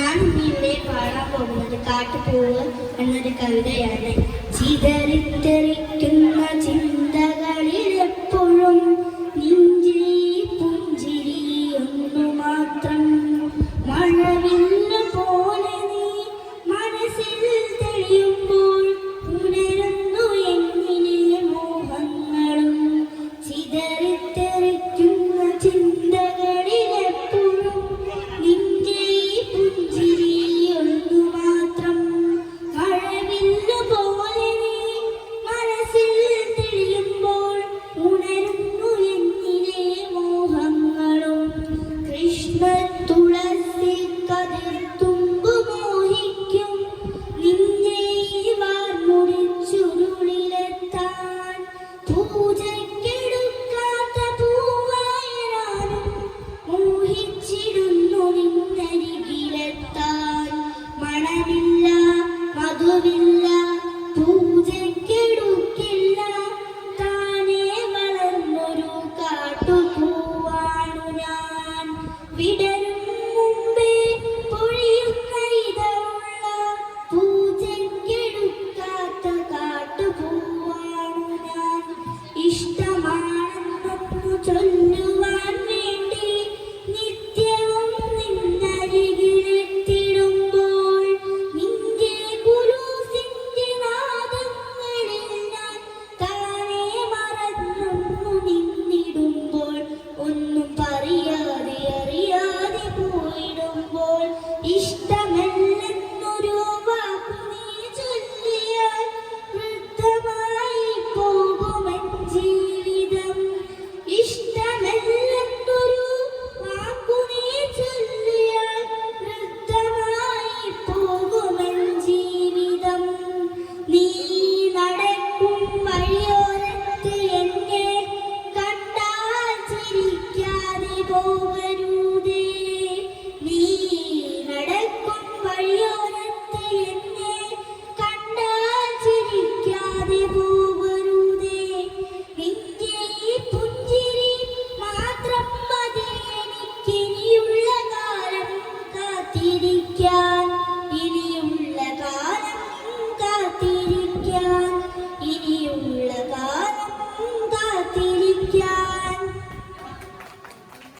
ഞാനിന്നിവിടെ പാടാൻ പോകുന്നത് കാട്ടുപൂവ് എന്നൊരു കവിതയാണ്. ചിതറിത്തെറിക്കുന്ന ചിന്തകളിൽ എപ്പോഴും നെഞ്ചിൽ പുഞ്ചിരി ഒന്നു മാത്രം. മഴവില്ല് പോലെ നീ മനസ്സിൽ തെളിയുമ്പോൾ ഉണരുന്നു എന്നിലെ മോഹങ്ങളും. ചിതറിത്തെറിക്കുന്ന ചിന്തകളിൽ എപ്പോഴും നെഞ്ചിൽ പുഞ്ചിരി ഒന്നു മാത്രം. മഴവില്ല് പോലെ നീ മനസ്സിൽ തെളിയുമ്പോൾ ഉണരുന്നു എന്നിലെ മോഹങ്ങളും. കൃഷ്ണ തുളസി കതിർത്തുമ്പു മോഹിക്കും നിന്നെ വാർമുടിച്ചുരുളിലെത്താൻ. പൂജയ്ക്കെടുക്കാത്ത പൂവായനാനും മോഹിച്ചിടുന്നു നിന്നരികിലെത്താൻ. മണമില്ല മധുവില്ല പൂജയ്ക്കെടുക്കില്ല താനേ വളർന്നൊരു കാട്ടുപൂവാണു ഞാൻ. വിടരും മുമ്പേ പൊഴിയുന്ന ഇതളുള്ള പൂജയ്ക്കെടുക്കാത്ത കാട്ടുപൂവാണു ഞാൻ. ഇഷ്ടമാണെന്നൊന്നു ചൊല്ലുവാൻ വേണ്ടി നിത്യവും നിന്നരികിലെത്തിടുമ്പോൾ നിന്റെ കുലൂസിന്റെ നാദങ്ങളിൽ ഞാൻ താനേ മറന്നൊന്നു നിന്നിടുമ്പോൾ. ഒന്നും പറയാതെ അറിയാതെ പോയിടുമ്പോൾ ഇഷ്ടമല്ലെന്നൊരു വാക്കു നീ ചൊല്ലിയാൽ വൃദ്ധമായി പോകുമെൻ ജീവിതം. ഇഷ്ടമല്ലെന്നൊരു വാക്കു നീ ചൊല്ലിയാൽ വൃദ്ധമായി പോകുമെൻ ജീവിതം. നീ നടക്കും വഴിയോരത്ത് എന്നെ കണ്ടാൽ ചിരിക്കാതെ പോകരുതേ. നീ നടക്കും വഴിയോരത്ത് എന്നെ കണ്ടാൽ ചിരിക്കാതെ